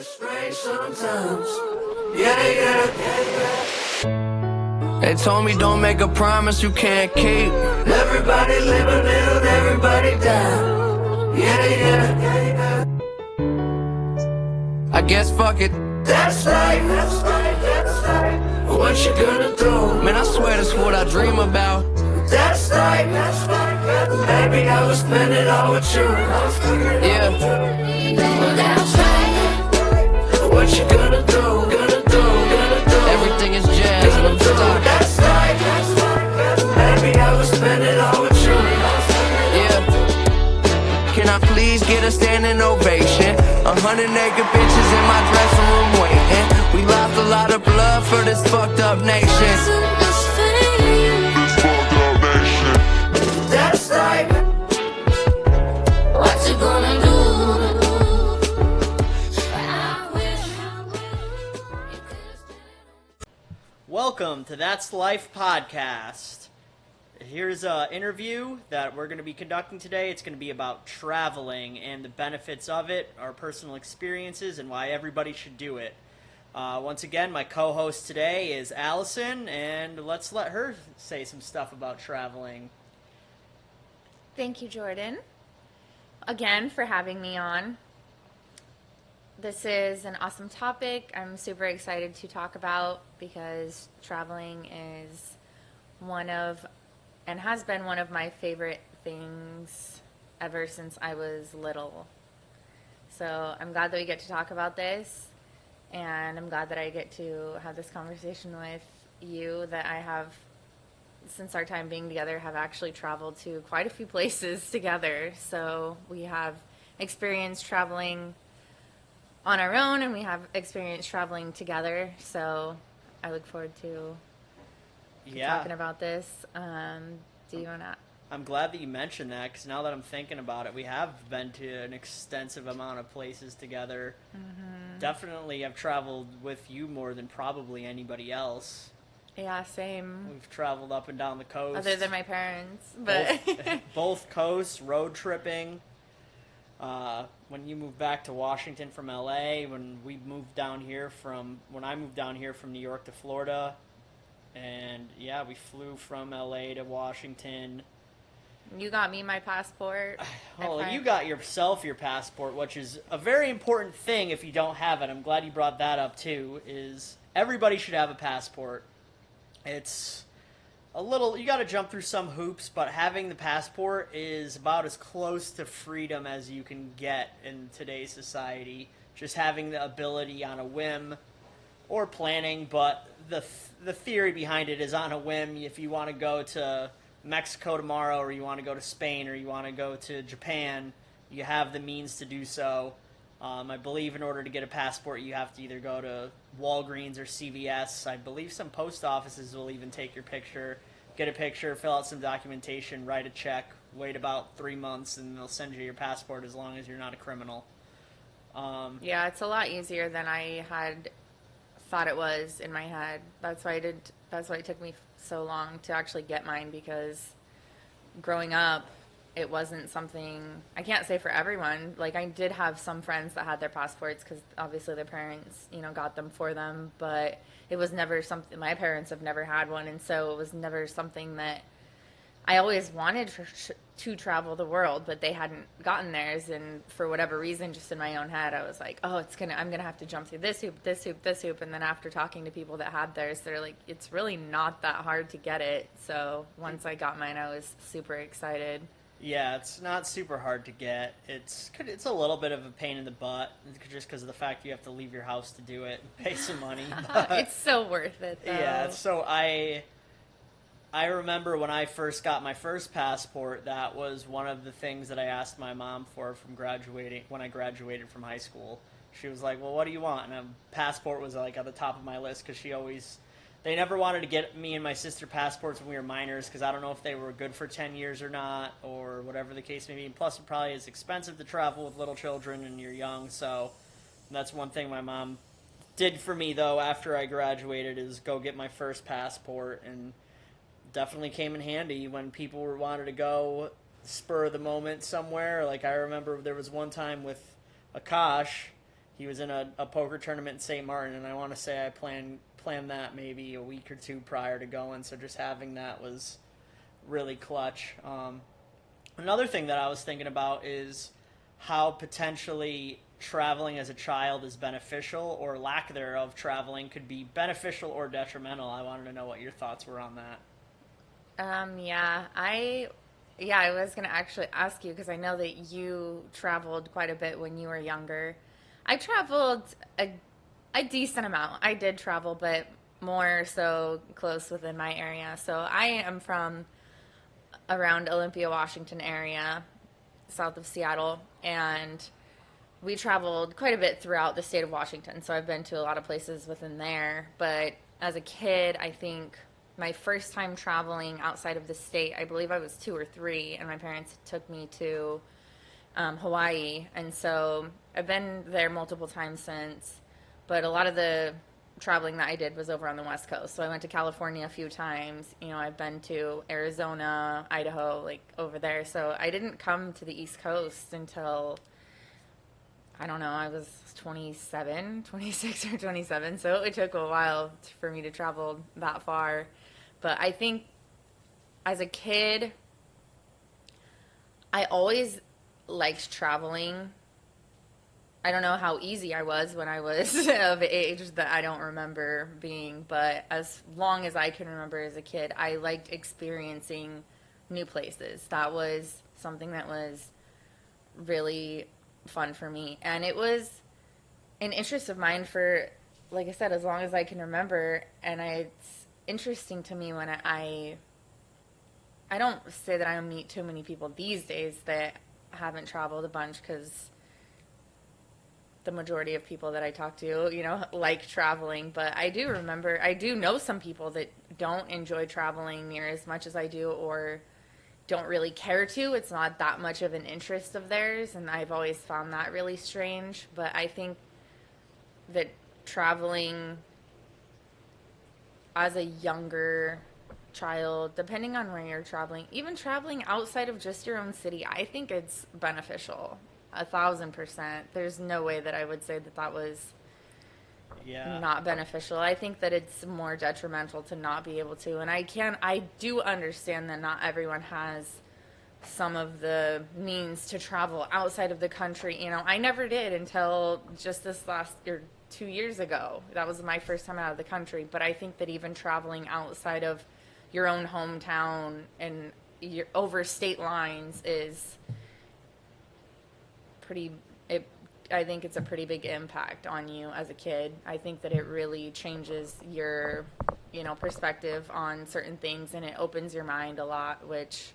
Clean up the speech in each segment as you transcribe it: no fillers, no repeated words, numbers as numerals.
Strange sometimes. Yeah. They told me don't make a promise you can't keep. Everybody live a little, everybody die. Yeah. I guess fuck it. That's life. What you gonna do? Man, I swear that's what I dream about. That's life. Maybe I will spend it all with you. Yeah. Well, that's life. What you gonna do? Everything is jazz and I'm stuck. That's life. Maybe I will spend it all with you. Yeah. Can I please get a standing ovation? 100 naked bitches in my dressing room waiting. We lost a lot of blood for this fucked up nation. That's life. What you gonna do? Welcome to That's Life podcast. Here's an interview that we're going to be conducting today. It's going to be about traveling and the benefits of it, our personal experiences, and why everybody should do it. Once again, my co-host today is Alison, and let's let her say some stuff about traveling. Thank you, Jordan, again for having me on. This is an awesome topic I'm super excited to talk about because traveling is one of, and has been one of my favorite things ever since I was little. So I'm glad that we get to talk about this, and I'm glad that I get to have this conversation with you, that I have, since our time being together, have actually traveled to quite a few places together. So we have experience traveling on our own, and we have experience traveling together. So I look forward to talking about this. Do you want to? I'm glad that you mentioned that, because now that I'm thinking about it, we have been to an extensive amount of places together. Mm-hmm. Definitely I've traveled with you more than probably anybody else. Yeah, same. We've traveled up and down the coast. Other than my parents. But both coasts, road tripping. When you moved back to Washington from LA, when I moved down here from New York to Florida, and yeah, we flew from LA to Washington. You got me my passport. Well, you got yourself your passport, which is a very important thing if you don't have it. I'm glad you brought that up too, is everybody should have a passport. It's a little, you got to jump through some hoops, but having the passport is about as close to freedom as you can get in today's society. Just having the ability on a whim or planning, but the theory behind it is on a whim. If you want to go to Mexico tomorrow, or you want to go to Spain, or you want to go to Japan, you have the means to do so. I believe in order to get a passport, you have to either go to Walgreens or CVS. I believe some post offices will even take your picture, get a picture, fill out some documentation, write a check, wait about 3 months, and they'll send you your passport as long as you're not a criminal. Yeah, it's a lot easier than I had thought it was in my head. That's why it took me so long to actually get mine, because growing up, it wasn't something, I can't say for everyone. Like, I did have some friends that had their passports because obviously their parents, got them for them, but it was never something, my parents have never had one, and so it was never something that I always wanted to travel the world, but they hadn't gotten theirs, and for whatever reason, just in my own head, I was like, oh, I'm gonna have to jump through this hoop, and then after talking to people that had theirs, they're like, it's really not that hard to get it. So once I got mine, I was super excited. Yeah, it's not super hard to get. It's a little bit of a pain in the butt, just because of the fact you have to leave your house to do it and pay some money. It's so worth it, though. Yeah, so I remember when I first got my first passport, that was one of the things that I asked my mom for when I graduated from high school. She was like, well, what do you want? And a passport was like at the top of my list, because they never wanted to get me and my sister passports when we were minors, because I don't know if they were good for 10 years or not, or whatever the case may be. And plus, it probably is expensive to travel with little children and you're young, so that's one thing my mom did for me, though, after I graduated, is go get my first passport, and definitely came in handy when people wanted to go spur of the moment somewhere. Like, I remember there was one time with Akash. He was in a poker tournament in St. Martin, and I want to say I planned that maybe a week or two prior to going. So just having that was really clutch. Another thing that I was thinking about is how potentially traveling as a child is beneficial, or lack thereof traveling could be beneficial or detrimental. I wanted to know what your thoughts were on that. I was gonna actually ask you because I know that you traveled quite a bit when you were younger. I traveled a decent amount. I did travel, but more so close within my area. So I am from around Olympia, Washington area, south of Seattle, and we traveled quite a bit throughout the state of Washington. So I've been to a lot of places within there. But as a kid, I think my first time traveling outside of the state, I believe I was 2 or 3, and my parents took me to Hawaii. And so I've been there multiple times since, but a lot of the traveling that I did was over on the West Coast. So I went to California a few times. You know, I've been to Arizona, Idaho, like over there. So I didn't come to the East Coast until, I don't know, I was 27, 26 or 27. So it took a while for me to travel that far. But I think as a kid, I always liked traveling. I don't know how easy I was when I was of age that I don't remember being, but as long as I can remember as a kid, I liked experiencing new places. That was something that was really fun for me. And it was an interest of mine for, like I said, as long as I can remember. And it's interesting to me when I don't say that I meet too many people these days that haven't traveled a bunch, because the majority of people that I talk to, you know, like traveling. But I do know some people that don't enjoy traveling near as much as I do, or don't really care to. It's not that much of an interest of theirs, and I've always found that really strange. But I think that traveling as a younger child, depending on where you're traveling, even traveling outside of just your own city, I think it's beneficial. 1,000%. There's no way that I would say that that was not beneficial. I think that it's more detrimental to not be able to. And I do understand that not everyone has some of the means to travel outside of the country. You know, I never did until just this last year, 2 years ago. That was my first time out of the country. But I think that even traveling outside of your own hometown and over state lines is I think it's a pretty big impact on you as a kid. I think that it really changes your, perspective on certain things, and it opens your mind a lot, which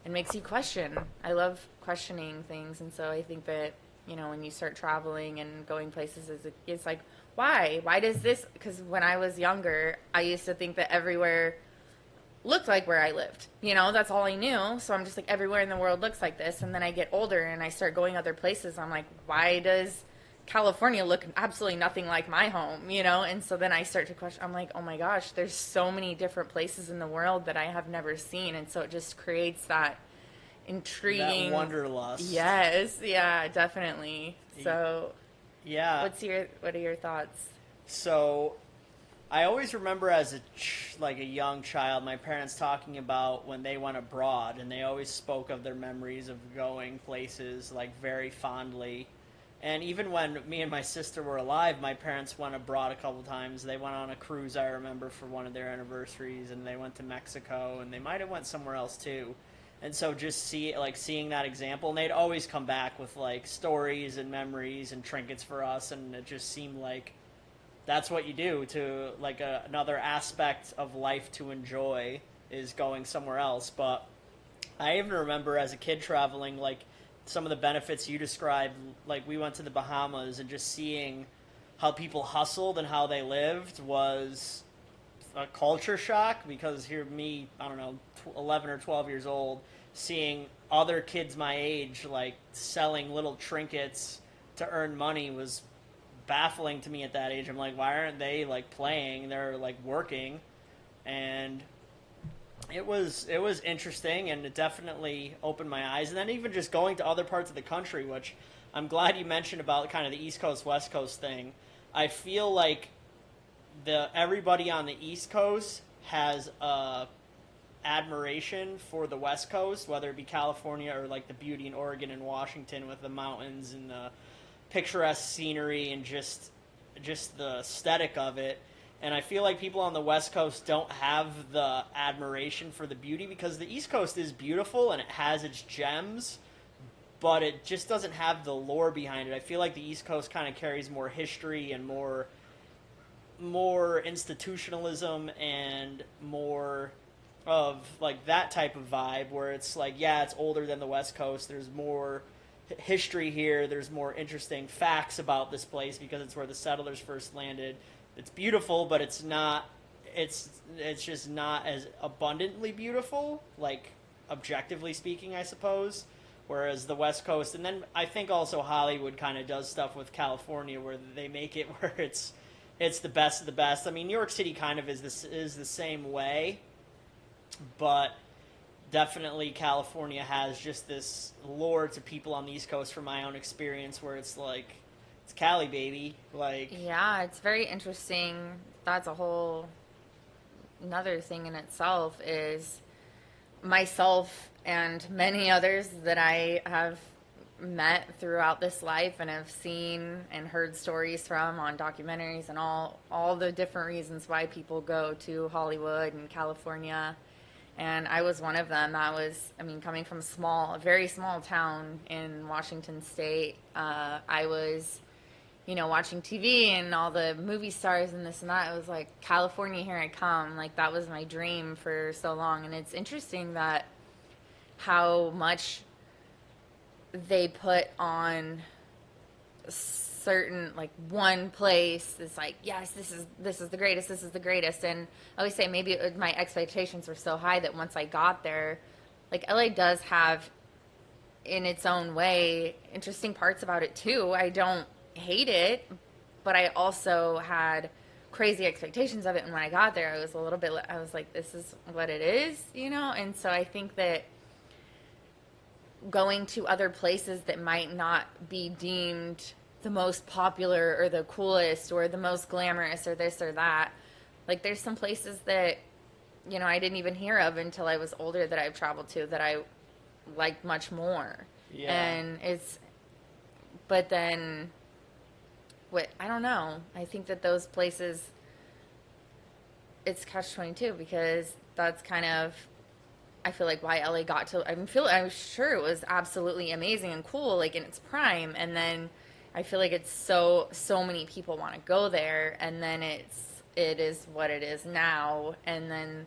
it makes you question. I love questioning things, and so I think that, when you start traveling and going places, it's like, why? Why does this? Because when I was younger, I used to think that everywhere looked like where I lived. That's all I knew. So I'm just like, everywhere in the world looks like this. And then I get older and I start going other places. I'm like, why does California look absolutely nothing like my home? And so then I start to question. I'm like, oh my gosh, there's so many different places in the world that I have never seen. And so it just creates that intriguing, that wanderlust. Yes, yeah, definitely. So yeah, what are your thoughts? So I always remember as a young child, my parents talking about when they went abroad, and they always spoke of their memories of going places very fondly. And even when me and my sister were alive, my parents went abroad a couple times. They went on a cruise, I remember, for one of their anniversaries, and they went to Mexico, and they might have went somewhere else too. And so just seeing that example, and they'd always come back with stories and memories and trinkets for us, and it just seemed like that's what you do to another aspect of life to enjoy is going somewhere else. But I even remember as a kid traveling, some of the benefits you described, we went to the Bahamas, and just seeing how people hustled and how they lived was a culture shock, because here me, I don't know, 11 or 12 years old, seeing other kids my age selling little trinkets to earn money was baffling to me at that age. I'm like, why aren't they playing? They're working. And it was interesting, and it definitely opened my eyes. And then even just going to other parts of the country, which I'm glad you mentioned about kind of the East Coast West Coast thing. I feel like everybody on the East Coast has admiration for the West Coast, whether it be California or like the beauty in Oregon and Washington with the mountains and the picturesque scenery and just the aesthetic of it. And I feel like people on the West Coast don't have the admiration for the beauty, because the East Coast is beautiful and it has its gems, but it just doesn't have the lore behind it. I feel like the East Coast kind of carries more history and more institutionalism and more of like that type of vibe, where it's like, yeah, it's older than the West Coast. There's more history here. There's more interesting facts about this place because it's where the settlers first landed. It's beautiful, but it's not. It's just not as abundantly beautiful, like objectively speaking, I suppose. Whereas the West Coast, and then I think also Hollywood kind of does stuff with California where they make it where it's the best of the best. I mean, New York City kind of is the same way, but definitely California has just this lure to people on the East Coast, from my own experience, where it's like, it's Cali, baby. Like, Yeah, it's very interesting. That's a whole another thing in itself, is myself and many others that I have met throughout this life and have seen and heard stories from on documentaries and all the different reasons why people go to Hollywood and California. And I was one of them. That was, I mean, coming from a very small town in Washington State, I was, watching TV and all the movie stars and this and that. It was like, California, here I come. Like, that was my dream for so long. And it's interesting that how much they put on certain, like, one place is like, yes, this is the greatest. And I always say maybe my expectations were so high that once I got there, like, LA does have, in its own way, interesting parts about it too. I don't hate it, but I also had crazy expectations of it, and when I got there, I was like, this is what it is, and so I think that going to other places that might not be deemed the most popular or the coolest or the most glamorous or this or that, like, there's some places that I didn't even hear of until I was older that I've traveled to that I liked much more. Yeah. And but then I don't know. I think that those places, it's catch-22, because that's kind of, I feel like, why LA got to, I'm sure it was absolutely amazing and cool, like, in its prime, and then I feel like it's so many people want to go there, and then it is what it is now. And then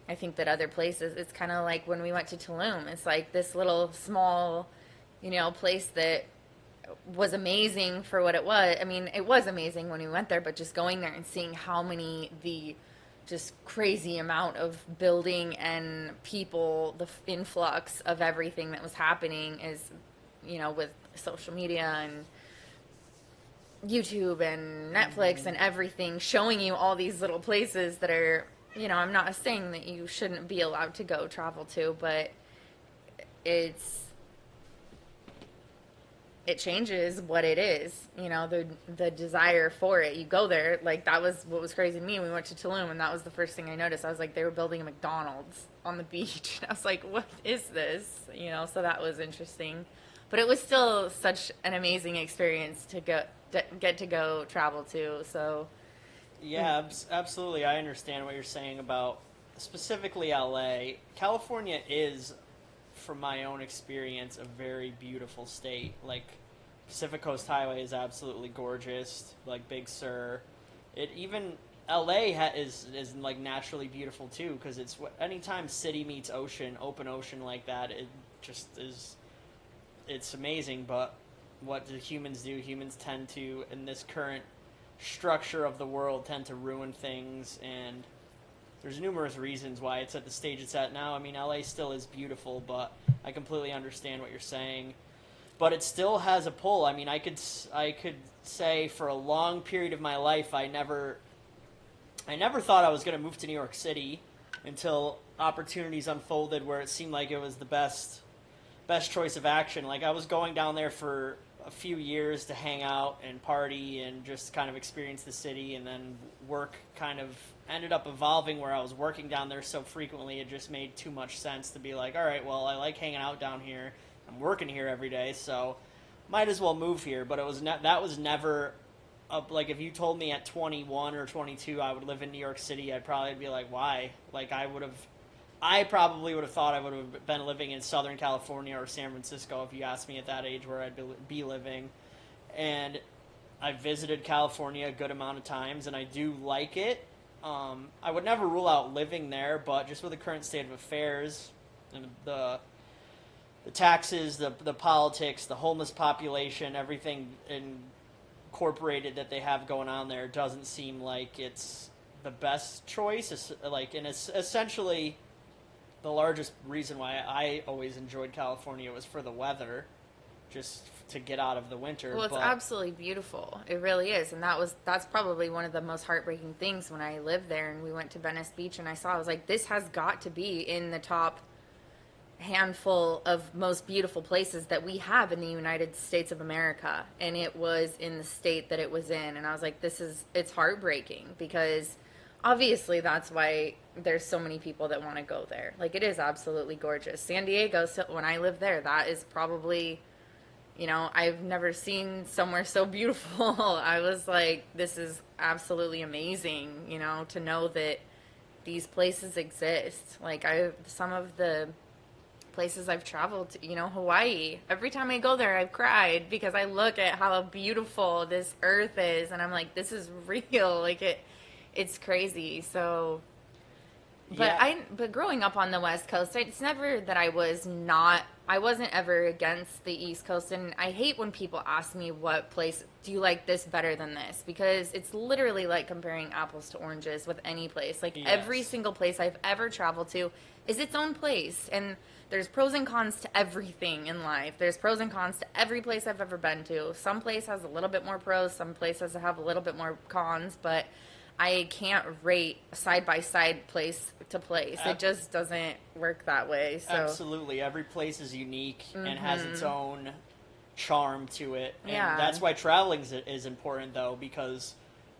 I think that other places, it's kind of like when we went to Tulum, it's like this little small, place that was amazing for what it was. I mean, it was amazing when we went there, but just going there and seeing how many, the just crazy amount of building and people, the influx of everything that was happening is, with social media and YouTube and Netflix and everything showing you all these little places that are, I'm not saying that you shouldn't be allowed to go travel to, but it changes what it is, the desire for it. You go there, like, that was what was crazy to me. We went to Tulum, and that was the first thing I noticed. I was like, they were building a McDonald's on the beach. I was like, what is this? So that was interesting. But it was still such an amazing experience to get to go travel to. So yeah, absolutely. I understand what you're saying about specifically LA. California is, from my own experience, a very beautiful state. Like, Pacific Coast Highway is absolutely gorgeous. Like, Big Sur, LA is like naturally beautiful too, because it's anytime city meets ocean, open ocean like that, it just is. It's amazing. But what do humans do? Humans tend to, in this current structure of the world, tend to ruin things, and there's numerous reasons why it's at the stage it's at now. I mean, LA still is beautiful, but I completely understand what you're saying. But it still has a pull. I mean, I could say for a long period of my life, I never thought I was going to move to New York City until opportunities unfolded where it seemed like it was the best choice of action. Like, I was going down there for a few years to hang out and party and just kind of experience the city, and then work kind of ended up evolving where I was working down there so frequently it just made too much sense to be like, all right, well, I like hanging out down here. I'm working here every day, so might as well move here. But it was that was never like if you told me at 21 or 22 I would live in New York City, I'd probably be like, why? Like I probably would have thought I would have been living in Southern California or San Francisco if you asked me at that age where I'd be living. And I visited California a good amount of times, and I do like it. I would never rule out living there, but just with the current state of affairs and the taxes, the politics, the homeless population, everything incorporated that they have going on there, doesn't seem like it's the best choice. It's essentially the largest reason why I always enjoyed California was for the weather, just to get out of the winter. Well, it's absolutely beautiful. It really is. And that's probably one of the most heartbreaking things when I lived there and we went to Venice Beach and I was like, this has got to be in the top handful of most beautiful places that we have in the United States of America. And it was in the state that it was in. And I was like, it's heartbreaking because obviously that's why there's so many people that want to go there. Like, it is absolutely gorgeous. San Diego, so when I lived there, that is probably, I've never seen somewhere so beautiful. I was like, this is absolutely amazing, to know that these places exist. Like, some of the places I've traveled to, Hawaii, every time I go there, I've cried because I look at how beautiful this earth is and I'm like, this is real. Like, it's crazy. So, but growing up on the West Coast, it's never that I wasn't ever against the East Coast. And I hate when people ask me what place do you like this better than this, because it's literally like comparing apples to oranges with any place. Like, every single place I've ever traveled to is its own place. And there's pros and cons to everything in life. There's pros and cons to every place I've ever been to. Some place has a little bit more pros, some places have a little bit more cons, but I can't rate side-by-side place to place. It just doesn't work that way. So. Absolutely. Every place is unique and has its own charm to it. And Yeah. that's why traveling is important, though, because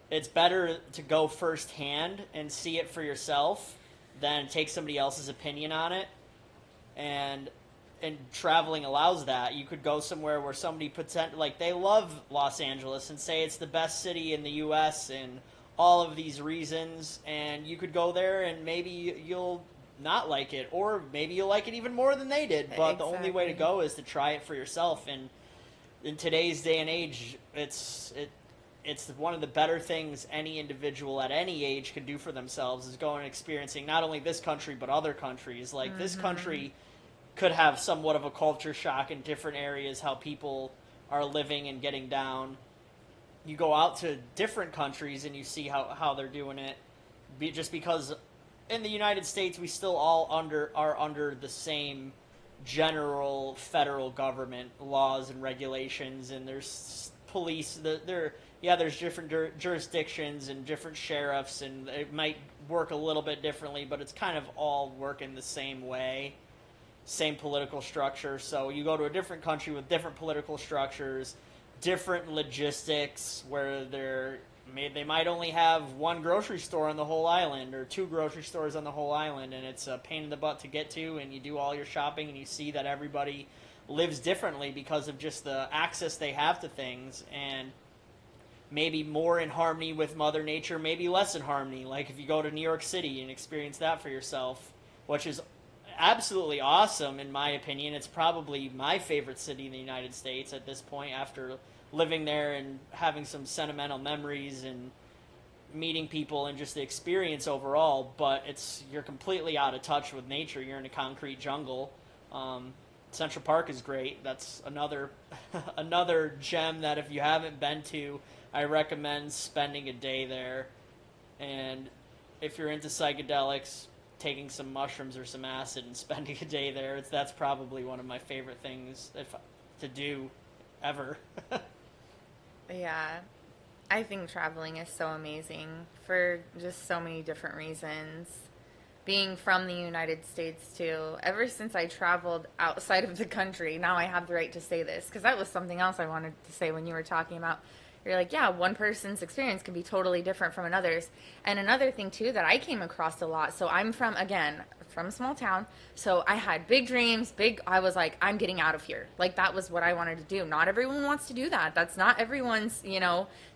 it's better to go firsthand and see it for yourself than take somebody else's opinion on it. And traveling allows that. You could go somewhere where somebody they love Los Angeles and say it's the best city in the U.S. and all of these reasons, and you could go there and maybe you'll not like it, or maybe you'll like it even more than they did. But The only way to go is to try it for yourself. And in today's day and age, it's one of the better things any individual at any age can do for themselves is going and experiencing not only this country but other countries. Like, this country could have somewhat of a culture shock in different areas, how people are living and getting down. You go out to different countries and you see how they're doing it. Just because in the United States we still all are under the same general federal government laws and regulations, and there's police. There's different jurisdictions and different sheriffs, and it might work a little bit differently, but it's kind of all working the same way, same political structure. So you go to a different country with different political structures, different logistics, where they might only have one grocery store on the whole island or two grocery stores on the whole island, and it's a pain in the butt to get to, and you do all your shopping and you see that everybody lives differently because of just the access they have to things, and maybe more in harmony with Mother Nature, maybe less in harmony. Like if you go to New York City and experience that for yourself, which is absolutely awesome in my opinion. It's probably my favorite city in the United States at this point, after living there and having some sentimental memories and meeting people and just the experience overall. But you're completely out of touch with nature. You're in a concrete jungle. Central Park is great. That's another another gem that if you haven't been to, I recommend spending a day there. And if you're into psychedelics, taking some mushrooms or some acid and spending a day there, that's probably one of my favorite things to do ever. Yeah, I think traveling is so amazing for just so many different reasons. being from the United States too, ever since I traveled outside of the country, now I have the right to say this because that was something else I wanted to say when you were talking about. You're like, yeah, one person's experience can be totally different from another's. And another thing too that I came across a lot. So I'm from, again, from a small town. So I had big dreams, I was like, I'm getting out of here. Like that was what I wanted to do. Not everyone wants to do that. That's not everyone's,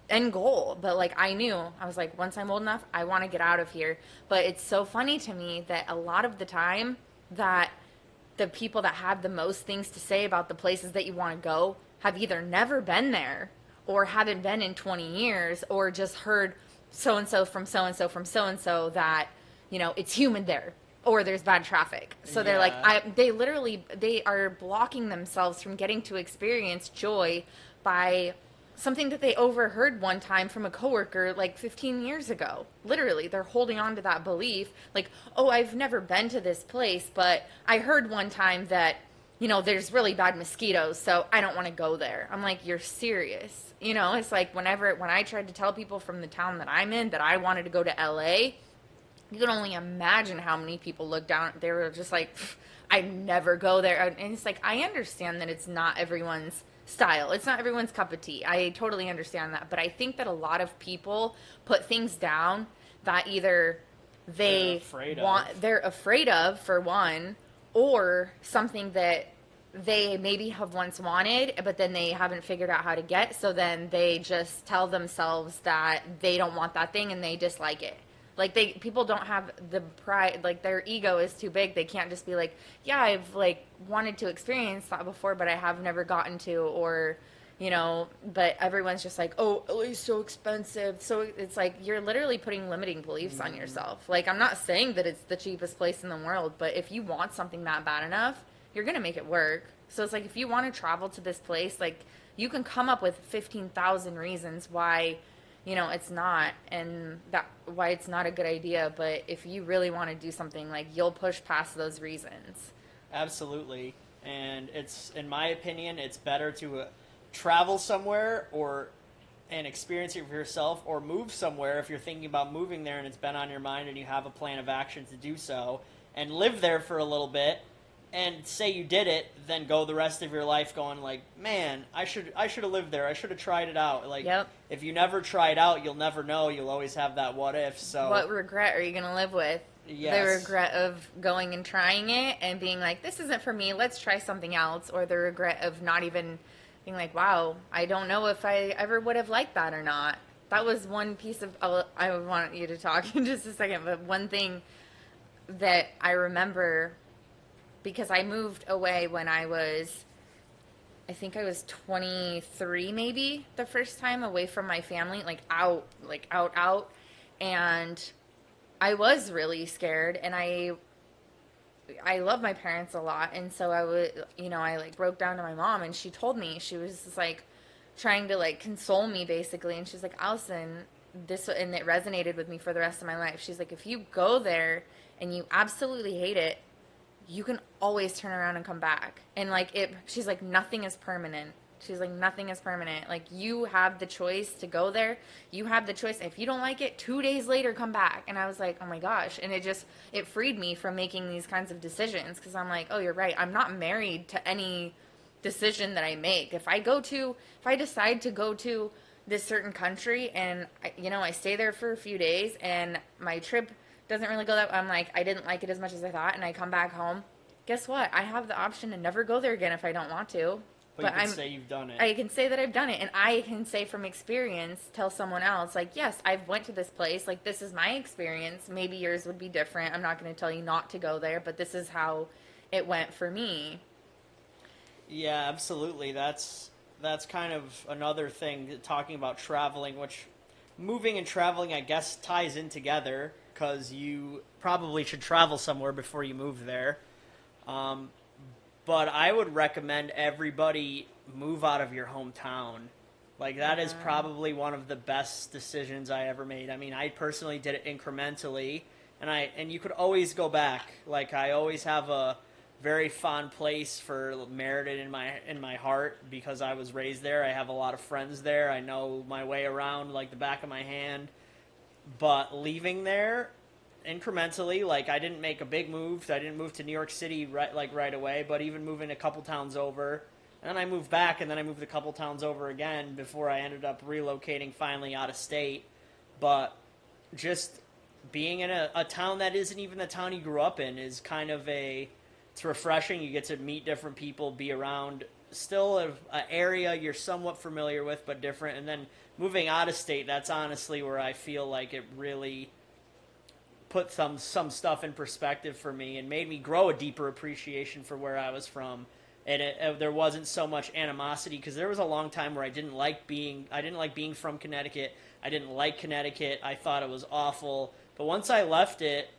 end goal. But like I knew, I was like, once I'm old enough, I want to get out of here. But it's so funny to me that a lot of the time that the people that have the most things to say about the places that you want to go have either never been there or haven't been in 20 years or just heard so-and-so from so-and-so from so-and-so that, it's humid there or there's bad traffic. So they're like, they are blocking themselves from getting to experience joy by something that they overheard one time from a coworker like 15 years ago. Literally, they're holding on to that belief. Like, oh, I've never been to this place, but I heard one time that, there's really bad mosquitoes, so I don't want to go there. I'm like, you're serious. It's like when I tried to tell people from the town that I'm in that I wanted to go to LA, you can only imagine how many people looked down. They were just like, I'd never go there. And it's like, I understand that it's not everyone's style. It's not everyone's cup of tea. I totally understand that. But I think that a lot of people put things down that either they're afraid of, for one, or something that they maybe have once wanted, but then they haven't figured out how to get. So then they just tell themselves that they don't want that thing and they dislike it. Like people don't have the pride, like their ego is too big. They can't just be like, yeah, I've like wanted to experience that before, but I have never gotten to, or, but everyone's just like, oh, LA's so expensive. So it's like, you're literally putting limiting beliefs on yourself. Like, I'm not saying that it's the cheapest place in the world, but if you want something that bad enough, you're going to make it work. So it's like, if you want to travel to this place, like you can come up with 15,000 reasons why, it's not, and that why it's not a good idea. But if you really want to do something, like you'll push past those reasons. Absolutely. And in my opinion, it's better to travel somewhere and experience it for yourself, or move somewhere if you're thinking about moving there and it's been on your mind and you have a plan of action to do so, and live there for a little bit and say you did it, then go the rest of your life going like, man, I should have lived there. I should have tried it out. Like, yep. If you never try it out, you'll never know. You'll always have that what if. So what regret are you going to live with? Yes. The regret of going and trying it and being like, this isn't for me, let's try something else, or the regret of not even being like, wow, I don't know if I ever would have liked that or not. That was one piece of, I want you to talk in just a second, but one thing that I remember, because I moved away when I think I was 23 maybe, the first time away from my family, out. And I was really scared, and I love my parents a lot. And so I broke down to my mom, and she told me, she was just like trying to console me basically. And she's like, Alison, and it resonated with me for the rest of my life. She's like, if you go there and you absolutely hate it, you can always turn around and come back. And she's like, nothing is permanent. She's like, nothing is permanent. Like, you have the choice to go there. You have the choice. If you don't like it, 2 days later, come back. And I was like, oh my gosh. And it freed me from making these kinds of decisions. Cause I'm like, oh, you're right. I'm not married to any decision that I make. If I decide to go to this certain country and I stay there for a few days and my trip doesn't really go that way, I'm like, I didn't like it as much as I thought, and I come back home, guess what? I have the option to never go there again if I don't want to. But you can say you've done it. I can say that I've done it, and I can say from experience, tell someone else, yes, I've went to this place, this is my experience. Maybe yours would be different. I'm not going to tell you not to go there, but this is how it went for me. Yeah, absolutely. That's kind of another thing, talking about traveling, which moving and traveling, I guess, ties in together, because you probably should travel somewhere before you move there. But I would recommend everybody move out of your hometown. That is probably one of the best decisions I ever made. I mean, I personally did it incrementally, and you could always go back. I always have a very fond place for Meriden in my heart, because I was raised there. I have a lot of friends there. I know my way around like the back of my hand. But leaving there incrementally. Like, I didn't make a big move. I didn't move to New York City right away, but even moving a couple towns over. And then I moved back, and then I moved a couple towns over again before I ended up relocating finally out of state. But just being in a town that isn't even the town you grew up in is kind of it's refreshing. You get to meet different people, be around still an area you're somewhat familiar with, but different. And then moving out of state, that's honestly where I feel like it really put some stuff in perspective for me and made me grow a deeper appreciation for where I was from. And there wasn't so much animosity, because there was a long time where I didn't like being from Connecticut. I didn't like Connecticut. I thought it was awful. But once I left it,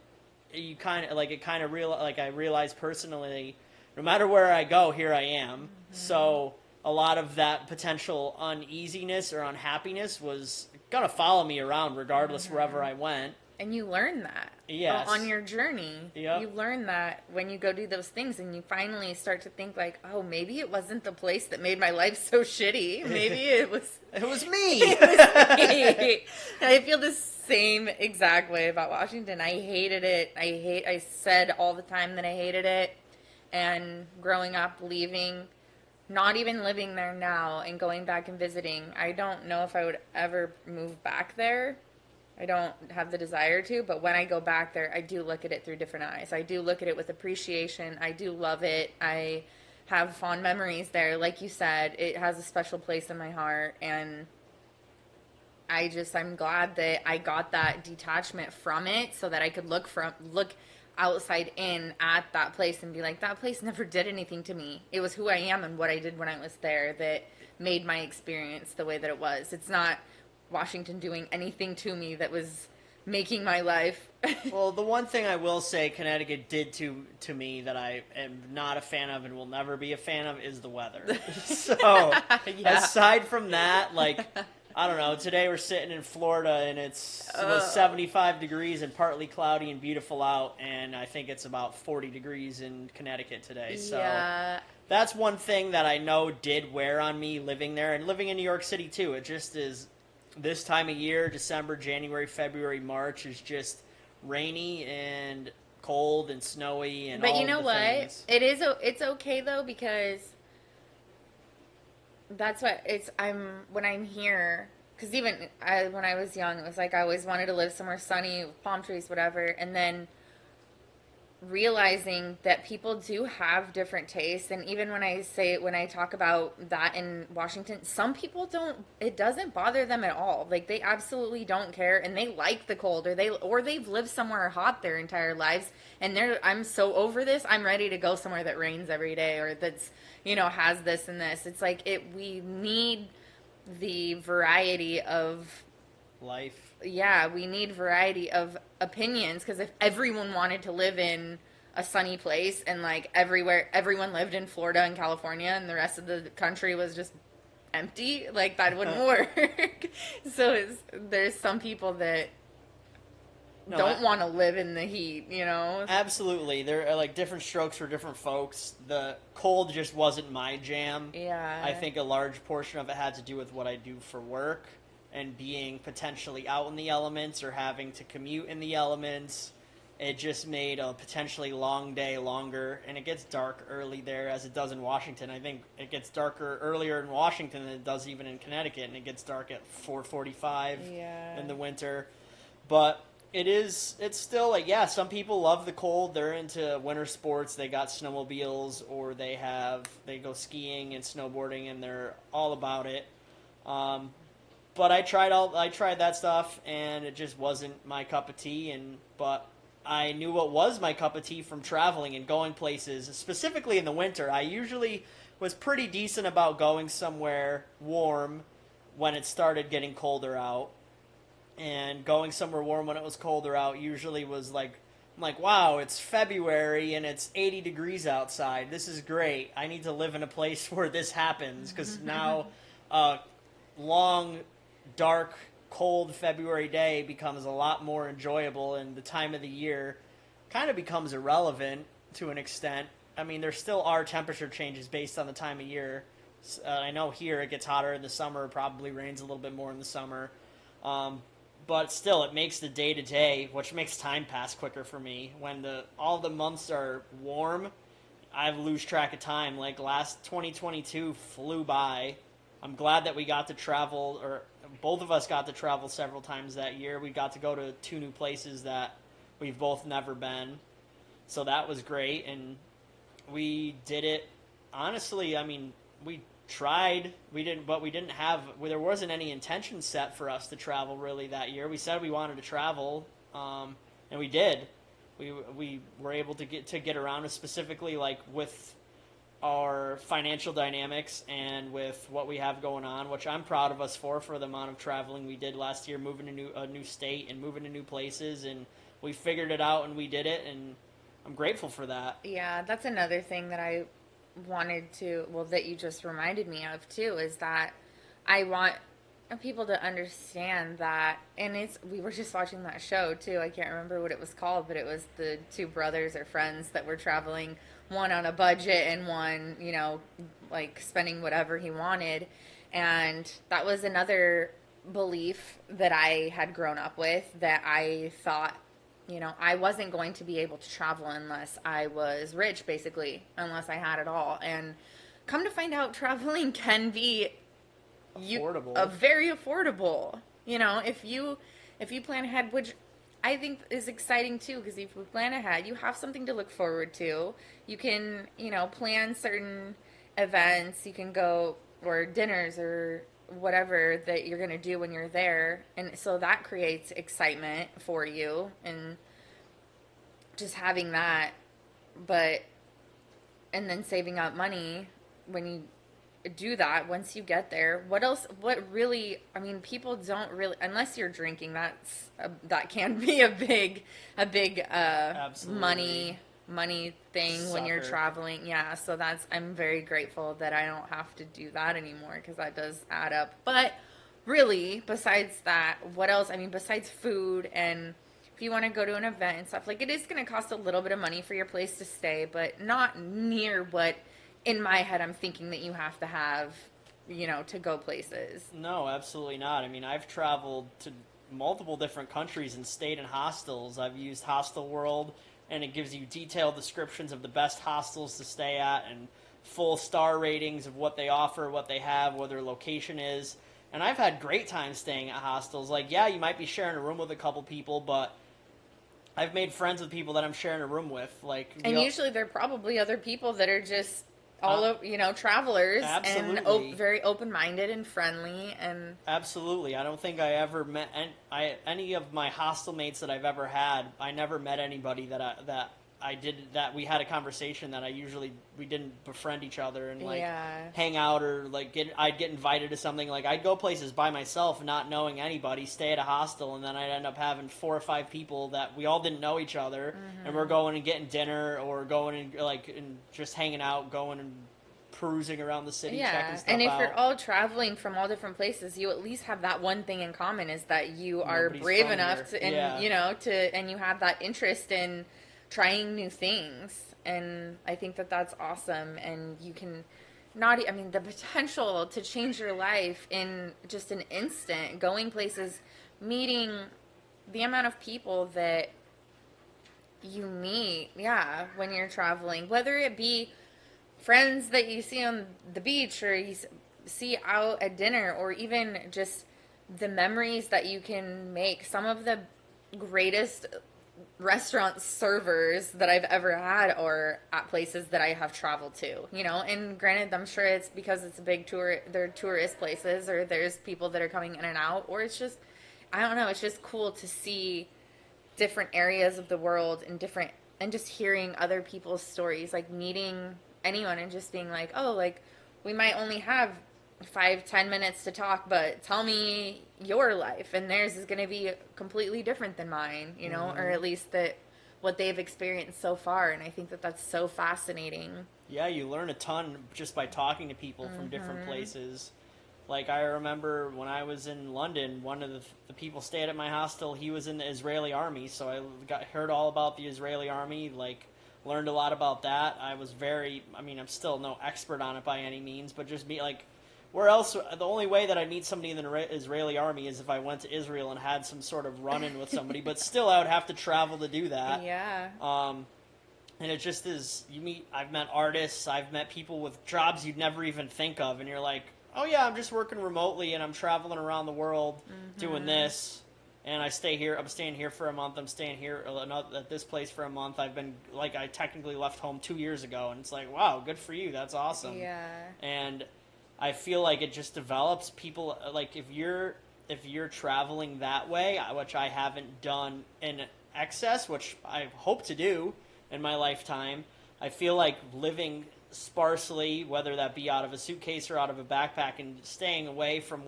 I realized personally, no matter where I go, here I am. Mm-hmm. So a lot of that potential uneasiness or unhappiness was gonna follow me around regardless wherever I went. And you learn that. Yes. On your journey. Yep. You learn that when you go do those things, and you finally start to think like, oh, maybe it wasn't the place that made my life so shitty. Maybe it was... It was me! It was me. I feel the same exact way about Washington. I hated it. I said all the time that I hated it. And growing up, leaving, not even living there now, and going back and visiting, I don't know if I would ever move back there. I don't have the desire to, but when I go back there, I do look at it through different eyes. I do look at it with appreciation. I do love it. I have fond memories there. Like you said, it has a special place in my heart, and I'm glad that I got that detachment from it so that I could look outside in at that place and be like, that place never did anything to me. It was who I am and what I did when I was there that made my experience the way that it was. It's not Washington doing anything to me that was making my life. Well, the one thing I will say Connecticut did to me that I am not a fan of and will never be a fan of is the weather. So, aside from that, like, I don't know, today we're sitting in Florida and it was 75 degrees and partly cloudy and beautiful out, and I think it's about 40 degrees in Connecticut today. So that's one thing that I know did wear on me living there, and living in New York City too. It just is... This time of year, December, January, February, March, is just rainy and cold and snowy and all But you know what? Things. It's okay though, because that's what when I'm here, because even when I was young, it was like I always wanted to live somewhere sunny, with palm trees, whatever, and then realizing that people do have different tastes. And even when I talk about that in Washington, some people it doesn't bother them at all. Like, they absolutely don't care, and they like the cold, or they've lived somewhere hot their entire lives, and I'm so over this, I'm ready to go somewhere that rains every day, or that's, has this and this. It's like we need the variety of life. Yeah, we need variety of opinions, because if everyone wanted to live in a sunny place and like everyone lived in Florida and California and the rest of the country was just empty, like, that wouldn't work. So there's some people that don't want to live in the heat, Absolutely. There are like different strokes for different folks. The cold just wasn't my jam. Yeah. I think a large portion of it had to do with what I do for work, and being potentially out in the elements or having to commute in the elements. It just made a potentially long day longer, and it gets dark early there as it does in Washington. I think it gets darker earlier in Washington than it does even in Connecticut, and it gets dark at 4:45 in the winter. But it's still like, some people love the cold. They're into winter sports. They got snowmobiles, or they go skiing and snowboarding, and they're all about it. But I tried that stuff, and it just wasn't my cup of tea. But I knew what was my cup of tea from traveling and going places, specifically in the winter. I usually was pretty decent about going somewhere warm when it started getting colder out. And going somewhere warm when it was colder out usually was like, I'm like, wow, it's February and it's 80 degrees outside. This is great. I need to live in a place where this happens, because now long, dark, cold February day becomes a lot more enjoyable, and the time of the year kind of becomes irrelevant to an extent. I mean, there still are temperature changes based on the time of year. I know here it gets hotter in the summer, probably rains a little bit more in the summer. but still, it makes the day to day, which makes time pass quicker for me. When all the months are warm, I lose track of time. Like last 2022 flew by. I'm glad that we got to travel, or both of us got to travel several times that year. We got to go to 2 new places that we've both never been. So that was great, and we did it. Honestly, I mean, we tried. But we didn't have. There wasn't any intention set for us to travel really that year. We said we wanted to travel, and we did. We were able to get around, specifically like with our financial dynamics and with what we have going on, which I'm proud of us for the amount of traveling we did last year, moving to a new state and moving to new places, and we figured it out and we did it, and I'm grateful for that. Yeah, that's another thing that I wanted to, well, that you just reminded me of too, is that I want people to understand that, and we were just watching that show too. I can't remember what it was called, but it was the two brothers or friends that were traveling, one on a budget and one, like spending whatever he wanted. And that was another belief that I had grown up with, that I thought, I wasn't going to be able to travel unless I was rich, basically, unless I had it all. And come to find out, traveling can be affordable. Very affordable. If you plan ahead, which I think is exciting too, because if you plan ahead, you have something to look forward to. You can, plan certain events. You can go, or dinners or whatever that you're going to do when you're there. And so that creates excitement for you, and just having that, and then saving up money when you do that. Once you get there, people don't really, unless you're drinking, that can be a big money thing. Sucker. When you're traveling. Yeah, so I'm very grateful that I don't have to do that anymore, because that does add up. But really, besides that, what else? Besides food, and if you want to go to an event and stuff, like, it is going to cost a little bit of money for your place to stay, but not near what in my head I'm thinking that you have to have, to go places. No, absolutely not. I've traveled to multiple different countries and stayed in hostels. I've used Hostel World, and it gives you detailed descriptions of the best hostels to stay at and full star ratings of what they offer, what they have, where their location is. And I've had great time staying at hostels. Like, yeah, you might be sharing a room with a couple people, but I've made friends with people that I'm sharing a room with. And usually they're probably other people that are just travelers. Absolutely. And very open-minded and friendly. And absolutely. I don't think I ever met any of my hostel mates that I've ever had. I never met anybody that we had a conversation that we didn't befriend each other and hang out, or I'd get invited to something. Like, I'd go places by myself not knowing anybody, stay at a hostel, and then I'd end up having 4 or 5 people that we all didn't know each other, and we're going and getting dinner, or going and just hanging out, going and perusing around the city, checking stuff out. And if you're all traveling from all different places, you at least have that one thing in common, is that you are brave enough to, and you have that interest in trying new things. And I think that that's awesome. And you can the potential to change your life in just an instant, going places, meeting the amount of people that you meet, when you're traveling, whether it be friends that you see on the beach, or you see out at dinner, or even just the memories that you can make. Some of the greatest restaurant servers that I've ever had are at places that I have traveled to, and granted, I'm sure it's because it's a big they're tourist places, or there's people that are coming in and out, or it's just, I don't know, it's just cool to see different areas of the world and just hearing other people's stories, like meeting anyone and just being like, oh, like, we might only have 5-10 minutes to talk, but tell me your life, and theirs is going to be completely different than mine, or at least what they've experienced so far. And I think that that's so fascinating. Yeah, you learn a ton just by talking to people from different places. Like, I remember when I was in London, one of the people stayed at my hostel, he was in the Israeli army, so I heard all about the Israeli army, learned a lot about that. I was I'm still no expert on it by any means, but just where else? The only way that I'd meet somebody in the Israeli army is if I went to Israel and had some sort of run-in with somebody. But still, I would have to travel to do that. Yeah. And it just is. I've met artists. I've met people with jobs you'd never even think of, and you're like, oh yeah, I'm just working remotely and I'm traveling around the world doing this. And I stay here. I'm staying here for a month. I'm staying here at this place for a month. I technically left home 2 years ago, and it's like, wow, good for you. That's awesome. Yeah. And I feel like it just develops people. Like if you're traveling that way, which I haven't done in excess, which I hope to do in my lifetime, I feel like living sparsely, whether that be out of a suitcase or out of a backpack, and staying away from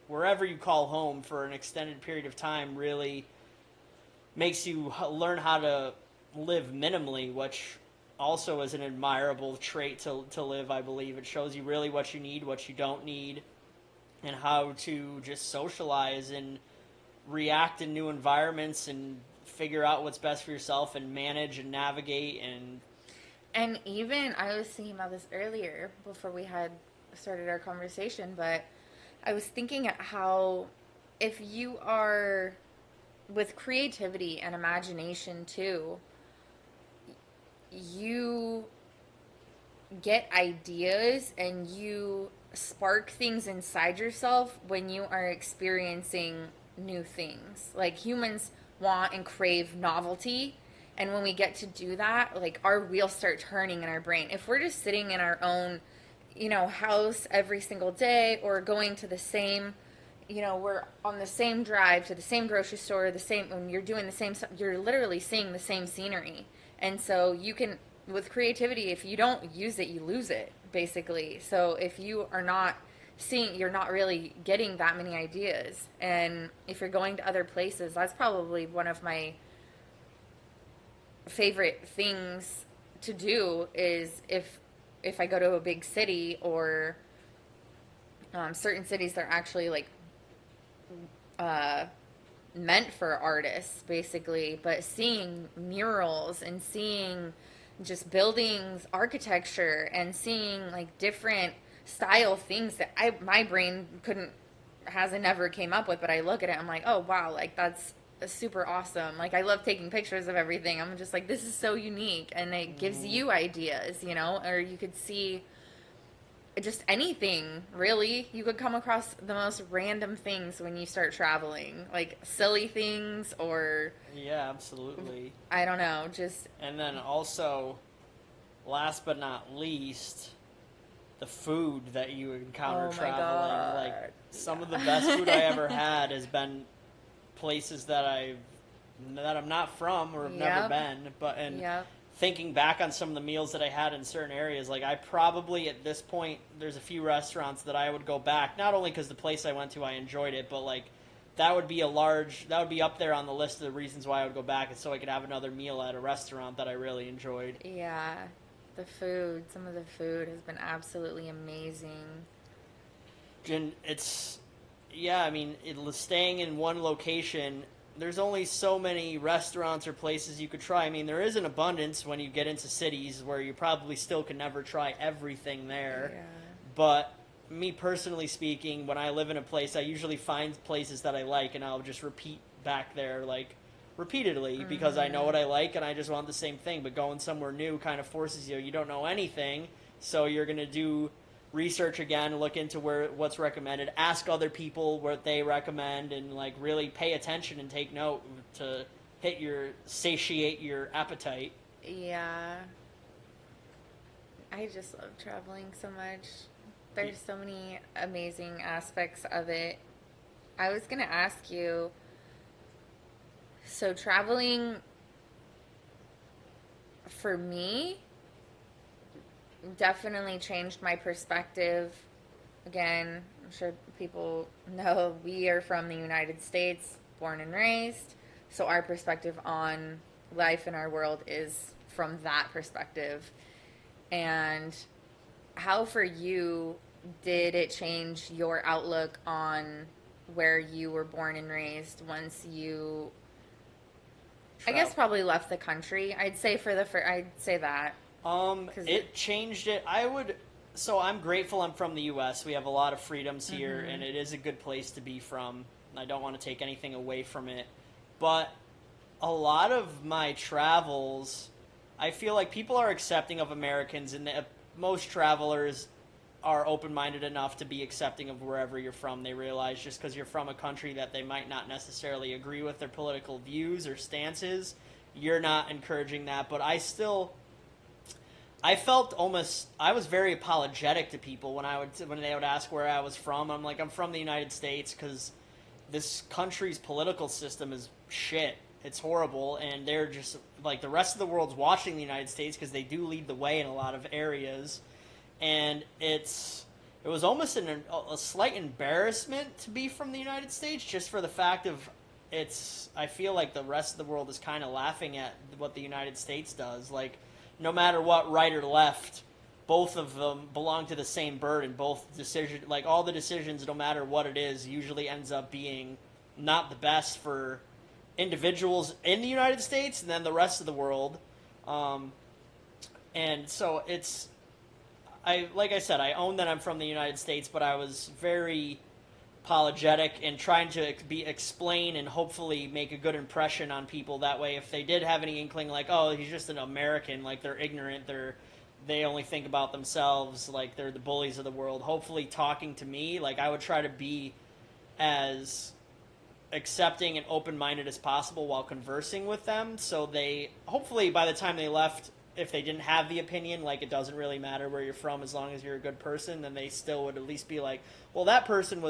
wherever you call home for an extended period of time really makes you learn how to live minimally, which also is an admirable trait to live, I believe. It shows you really what you need, what you don't need, and how to just socialize and react in new environments and figure out what's best for yourself and manage and navigate. And even, I was thinking about this earlier before we had started our conversation, but I was thinking at how if you are with creativity and imagination too, you get ideas and you spark things inside yourself when you are experiencing new things. Like humans want and crave novelty. And when we get to do that, like our wheels start turning in our brain. If we're just sitting in our own, house every single day or going to the same, we're on the same drive to the same grocery store, when you're doing the same stuff, you're literally seeing the same scenery. And so you can, with creativity, if you don't use it, you lose it, basically. So if you are not you're not really getting that many ideas. And if you're going to other places, that's probably one of my favorite things to do is if I go to a big city or certain cities that are actually like meant for artists, basically, but seeing murals and seeing just buildings, architecture, and seeing like different style things that my brain hasn't never came up with, but I look at it, I'm like, oh wow, like that's super awesome. Like I love taking pictures of everything. I'm just like, this is so unique, and it gives you ideas, or you could see just anything, really. You could come across the most random things when you start traveling, like silly things or yeah, absolutely. I don't know, just. And then also, last but not least, the food that you encounter traveling. God. Like some of the best food I ever had has been places that I'm not from or have never been, thinking back on some of the meals that I had in certain areas, like I probably at this point, there's a few restaurants that I would go back, not only because the place I went to I enjoyed it, but like that would be up there on the list of the reasons why I would go back, is so I could have another meal at a restaurant that I really enjoyed. Yeah, some of the food has been absolutely amazing. And staying in one location, there's only so many restaurants or places you could try. I mean, there is an abundance when you get into cities where you probably still can never try everything there. Yeah. But me personally speaking, when I live in a place, I usually find places that I like, and I'll just repeat back there, like, repeatedly, because I know what I like, and I just want the same thing. But going somewhere new kind of forces you. You don't know anything, so you're going to do research again, look into what's recommended, ask other people what they recommend, and like really pay attention and take note to satiate your appetite. Yeah, I just love traveling so much. There's so many amazing aspects of it. I was gonna ask you, so traveling for me definitely changed my perspective. Again, I'm sure people know we are from the United States, born and raised, so our perspective on life in our world is from that perspective. And how for you did it change your outlook on where you were born and raised once you I guess probably left the country? I'd say I'd say that. It changed it. I would So I'm grateful I'm from the U.S. We have a lot of freedoms here, and it is a good place to be from. I don't want to take anything away from it. But a lot of my travels, I feel like people are accepting of Americans, and most travelers are open-minded enough to be accepting of wherever you're from. They realize just because you're from a country that they might not necessarily agree with their political views or stances, you're not encouraging that. But I felt almost, I was very apologetic to people when they would ask where I was from. I'm like, I'm from the United States because this country's political system is shit. It's horrible, and they're just like the rest of the world's watching the United States because they do lead the way in a lot of areas, and it was almost a slight embarrassment to be from the United States just for the fact of I feel like the rest of the world is kind of laughing at what the United States does. Like, no matter what, right or left, both of them belong to the same bird, and all the decisions, no matter what it is, usually ends up being not the best for individuals in the United States and then the rest of the world. And so like I said, I own that I'm from the United States, but I was very apologetic and trying to explain and hopefully make a good impression on people. That way, if they did have any inkling, like, oh, he's just an American, like they're ignorant, they only think about themselves, like they're the bullies of the world. Hopefully, talking to me, like I would try to be as accepting and open-minded as possible while conversing with them. So they hopefully by the time they left, if they didn't have the opinion, like it doesn't really matter where you're from as long as you're a good person, then they still would at least be like, well, that person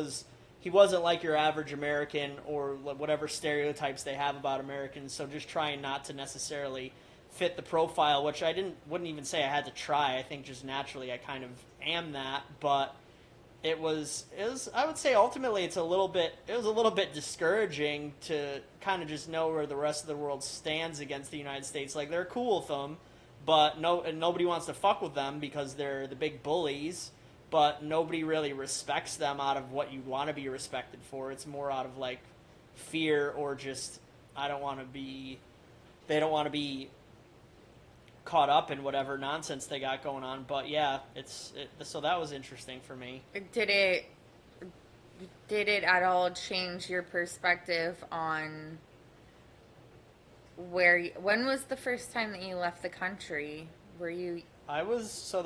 he wasn't like your average American, or whatever stereotypes they have about Americans. So just trying not to necessarily fit the profile, which wouldn't even say I had to try. I think just naturally I kind of am that, but it was I would say ultimately it was a little bit discouraging to kind of just know where the rest of the world stands against the United States. Like, they're cool with them, but nobody wants to fuck with them because they're the big bullies, but nobody really respects them out of what you want to be respected for. It's more out of like fear, or just they don't want to be caught up in whatever nonsense they got going on. But yeah, so that was interesting for me. Did it at all change your perspective on when was the first time that you left the country? The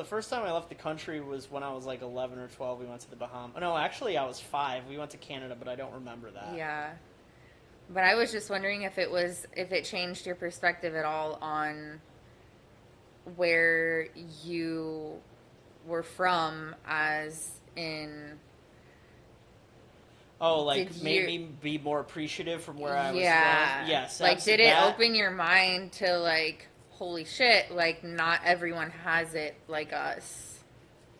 first time I left the country was when I was like 11 or 12. We went to the Bahamas. No, actually I was 5. We went to Canada, but I don't remember that. Yeah. But I was just wondering if it changed your perspective at all on where you were from, as in... Oh, like made me be more appreciative from where I was from? Yes. Like, did it open your mind to, like, holy shit, like, not everyone has it like us?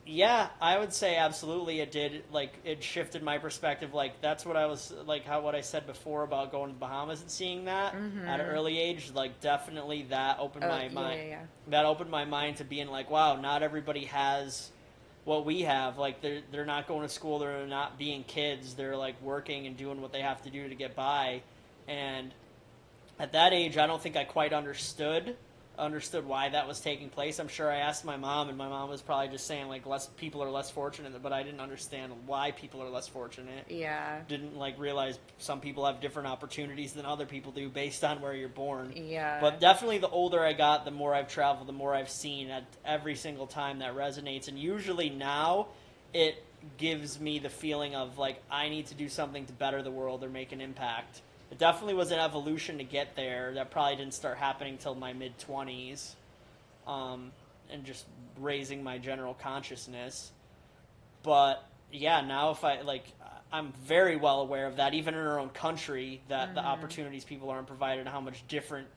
Yeah, I would say absolutely it did. Like, it shifted my perspective. Like, that's what I was, like, what I said before about going to the Bahamas and seeing that at an early age. Like, definitely that opened my mind. Yeah. That opened my mind to being like, wow, not everybody has what we have. Like, they're not going to school, they're not being kids, they're like working and doing what they have to do to get by. And at that age, I don't think I quite understood why that was taking place. I'm sure I asked my mom, and my mom was probably just saying like less people are less fortunate, but I didn't understand why people are less fortunate. Yeah. Didn't like realize some people have different opportunities than other people do based on where you're born. Yeah. But definitely the older I got, the more I've traveled, the more I've seen. At every single time that resonates, and usually now it gives me the feeling of like I need to do something to better the world or make an impact. It definitely was an evolution to get there. That probably didn't start happening till my mid-20s, and just raising my general consciousness. But yeah, now I'm very well aware of that, even in our own country, that the opportunities people aren't provided, how much different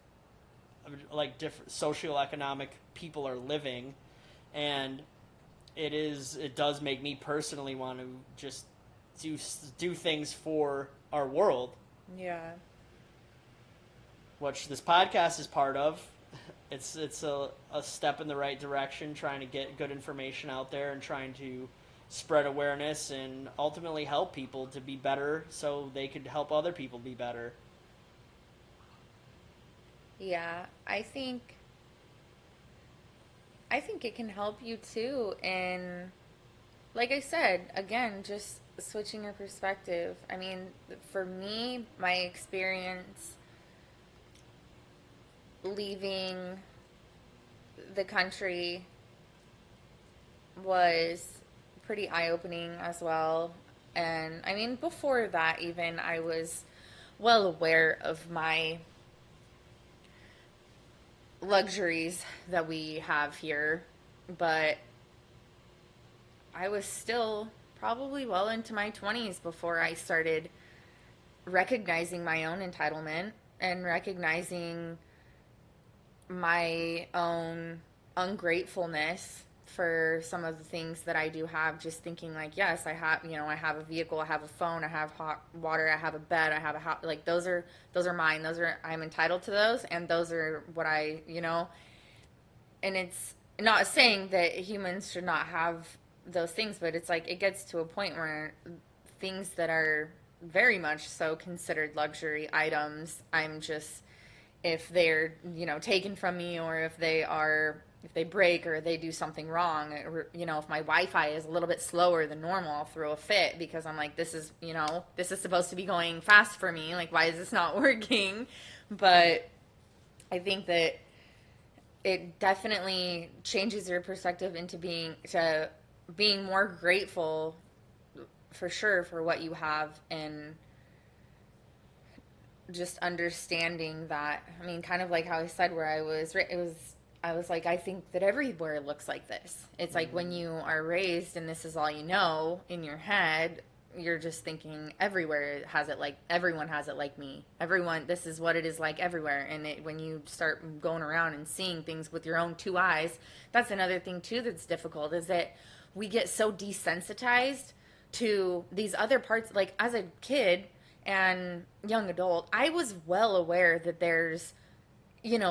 socioeconomic people are living, and it does make me personally want to just do things for our world. Yeah. Which this podcast is part of. It's a step in the right direction, trying to get good information out there and trying to spread awareness and ultimately help people to be better so they could help other people be better. Yeah, I think I think it can help you too. And like I said, again, just switching your perspective. I mean, for me, my experience leaving the country was pretty eye opening as well. And I mean, before that, even I was well aware of my luxuries that we have here, but I was still probably well into my 20s before I started recognizing my own entitlement and recognizing my own ungratefulness for some of the things that I do have. Just thinking like, yes, I have, I have a vehicle, I have a phone, I have hot water, I have a bed, I have a house. Like those are mine. I'm entitled to those, and those are what and it's not saying that humans should not have those things, but it's like it gets to a point where things that are very much so considered luxury items, I'm just, if they're taken from me, or if they break or they do something wrong, or if my Wi-Fi is a little bit slower than normal, I'll throw a fit because I'm like, this is supposed to be going fast for me, like why is this not working? But I think that it definitely changes your perspective into being more grateful, for sure, for what you have, and just understanding that. I mean, kind of like how I said, where I was like, I think that everywhere looks like this. It's like when you are raised and this is all you know in your head, you're just thinking everywhere has it, like everyone has it like me. Everyone, this is what it is like everywhere. And when you start going around and seeing things with your own two eyes, that's another thing too that's difficult, is that we get so desensitized to these other parts. Like as a kid and young adult, I was well aware that there's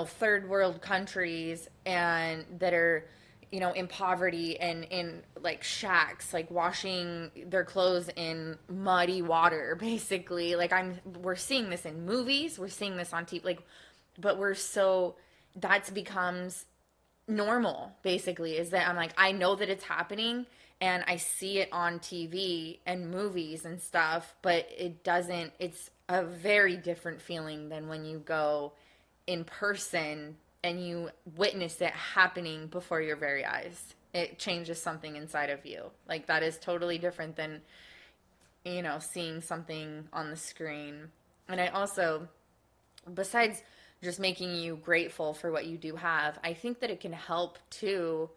third world countries and that are in poverty and in like shacks, like washing their clothes in muddy water, basically. Like we're seeing this in movies, we're seeing this on TV, like, but that's becomes normal, basically. Is that I'm like, I know that it's happening and I see it on TV and movies and stuff, but it's a very different feeling than when you go in person and you witness it happening before your very eyes. It changes something inside of you. Like that is totally different than seeing something on the screen. And I also, besides just making you grateful for what you do have, I think that it can help too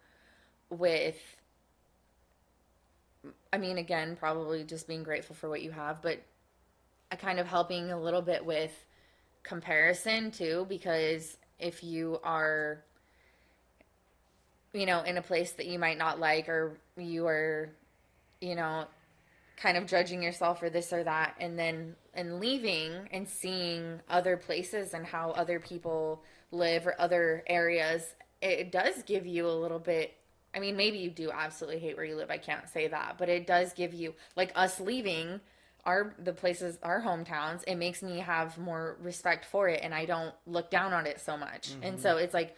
with, I mean, again, probably just being grateful for what you have, but kind of helping a little bit with comparison too, because if you are in a place that you might not like, or you are kind of judging yourself for this or that, and leaving and seeing other places and how other people live, or other areas, it does give you a little bit. I mean, maybe you do absolutely hate where you live, I can't say that, but it does give you, like us leaving our hometowns, it makes me have more respect for it, and I don't look down on it so much. Mm-hmm. And so it's like,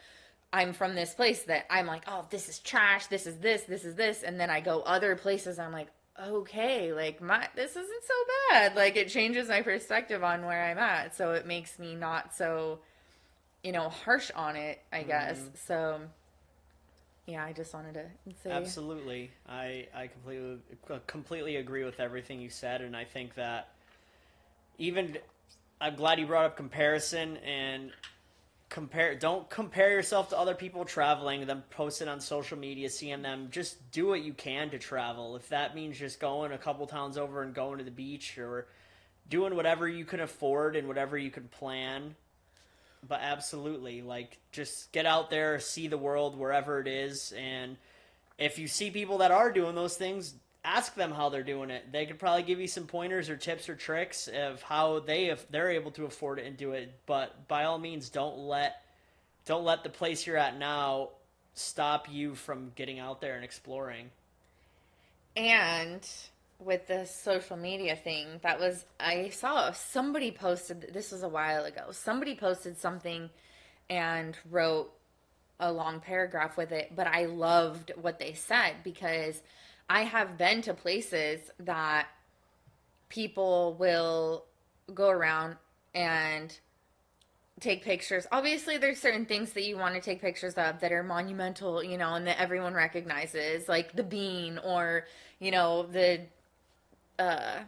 I'm from this place that I'm like, oh, this is trash, this is this, and then I go other places, I'm like, okay, like this isn't so bad. Like it changes my perspective on where I'm at, so it makes me not so harsh on it, I guess. Mm-hmm. So yeah, I just wanted to say. Absolutely. I completely agree with everything you said, and I think that I'm glad you brought up comparison, and don't compare yourself to other people traveling, them posting on social media, seeing them. Just do what you can to travel. If that means just going a couple towns over and going to the beach, or doing whatever you can afford and whatever you can plan. But absolutely, like, just get out there, see the world wherever it is, and if you see people that are doing those things, ask them how they're doing it. They could probably give you some pointers or tips or tricks of how they're able to afford it and do it. But by all means, don't let the place you're at now stop you from getting out there and exploring. And with the social media thing, I saw somebody posted, this was a while ago, somebody posted something and wrote, a long paragraph with it, but I loved what they said because I have been to places that people will go around and take pictures. Obviously, there's certain things that you want to take pictures of that are monumental, you know, and that everyone recognizes, like the bean or, you know, the that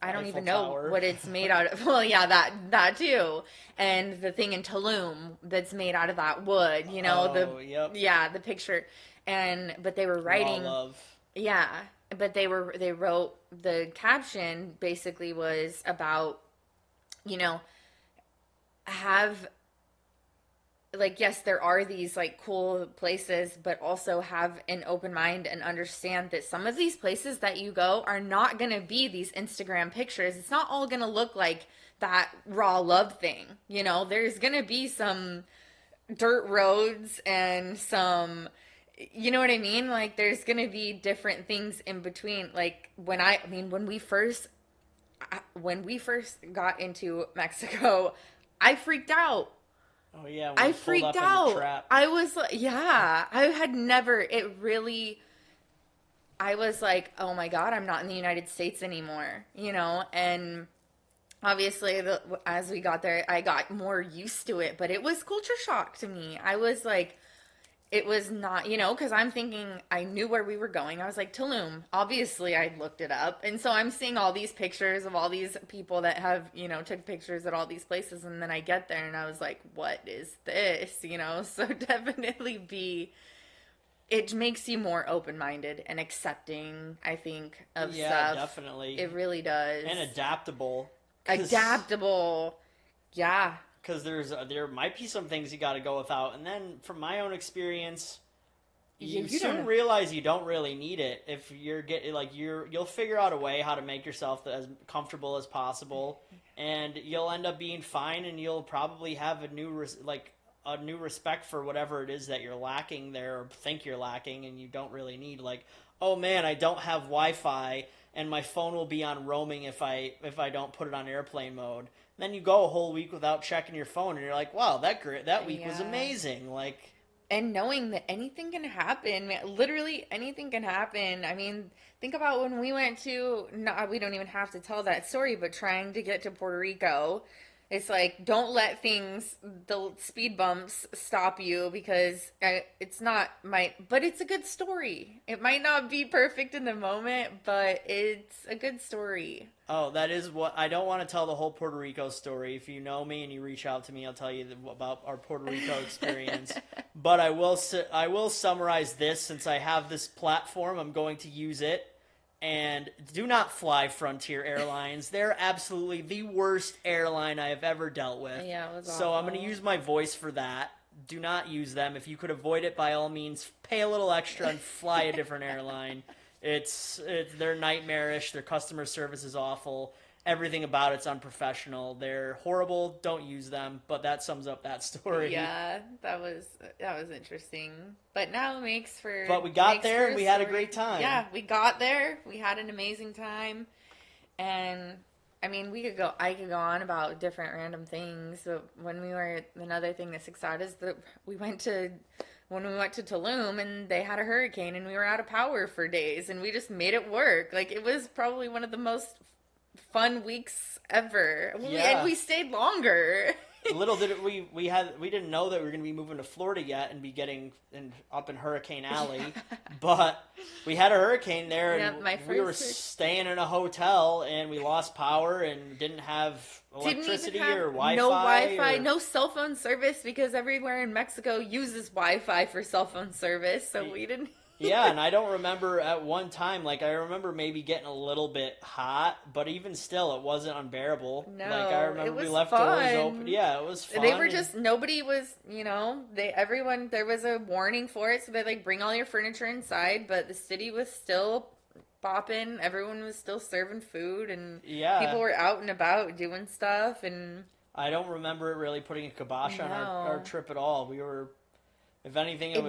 I don't even know Tower. what it's made out of. Well, yeah, that too, and the thing in Tulum that's made out of that wood. You know, yep. yeah, the picture, but they were writing. Raw love. Yeah, but they wrote the caption basically was about, you know, have like, yes, there are these like cool places, but also have an open mind and understand that some of these places that you go are not going to be these Instagram pictures. It's not all going to look like that raw love thing. You know, there's going to be some dirt roads and some, you know what I mean? Like, there's going to be different things in between. Like, when we first got into Mexico, I freaked out. Oh yeah, I freaked out. I was like, yeah, I had never, I was like, oh my God, I'm not in the United States anymore, you know? And obviously, as we got there, I got more used to it, but it was culture shock to me. I was like, it was not, you know, because I'm thinking I knew where we were going. I was like, Tulum. Obviously, I looked it up. And so I'm seeing all these pictures of all these people that have, you know, took pictures at all these places. And then I get there and I was like, what is this? You know, so definitely it makes you more open-minded and accepting, I think, of stuff. Yeah, definitely. It really does. And adaptable. Yeah. Because there might be some things you got to go without, and then from my own experience, you soon realize you don't really need it. If you'll figure out a way how to make yourself as comfortable as possible, and you'll end up being fine, and you'll probably have a new respect for whatever it is that you're lacking there or think you're lacking, and you don't really need. Like, oh man, I don't have Wi-Fi, and my phone will be on roaming if I don't put it on airplane mode. Then you go a whole week without checking your phone, and you're like, "Wow, that week was amazing!" Like, and knowing that anything can happen, literally anything can happen. I mean, think about when we went to. No, we don't even have to tell that story, but trying to get to Puerto Rico. It's like, don't let the speed bumps stop you because it's not but it's a good story. It might not be perfect in the moment, but it's a good story. Oh, that is what I don't want to tell the whole Puerto Rico story. If you know me and you reach out to me, I'll tell you about our Puerto Rico experience. But I will summarize this since I have this platform. I'm going to use it. And do not fly Frontier Airlines. They're absolutely the worst airline I have ever dealt with. Yeah, it was so awful. I'm going to use my voice for that. Do not use them. If you could avoid it, by all means, pay a little extra and fly a different airline. They're nightmarish. Their customer service is awful. Everything about it's unprofessional. They're horrible. Don't use them. But that sums up that story. Yeah, that was interesting. But now it makes for. But we got there and we had a great time. Yeah, we got there. We had an amazing time, and I mean, I could go on about different random things. But another thing that sticks out is that when we went to Tulum and they had a hurricane and we were out of power for days and we just made it work. Like, it was probably one of the most fun weeks ever. Yeah. And we stayed longer. Little did we didn't know that we were going to be moving to Florida yet and be getting up in Hurricane Alley, but we had a hurricane there and we were staying in a hotel and we lost power and didn't have electricity or Wi-Fi. No Wi-Fi, no cell phone service because everywhere in Mexico uses Wi-Fi for cell phone service, so we didn't. Yeah, and I don't remember at one time, like, I remember maybe getting a little bit hot, but even still, it wasn't unbearable. No, like, I remember it was we left fun. doors open. Yeah, it was fun. They were nobody was, there was a warning for it, so they, bring all your furniture inside, but the city was still bopping. Everyone was still serving food, and people were out and about doing stuff, and... I don't remember it really putting a kibosh on our trip at all. We were... If anything, it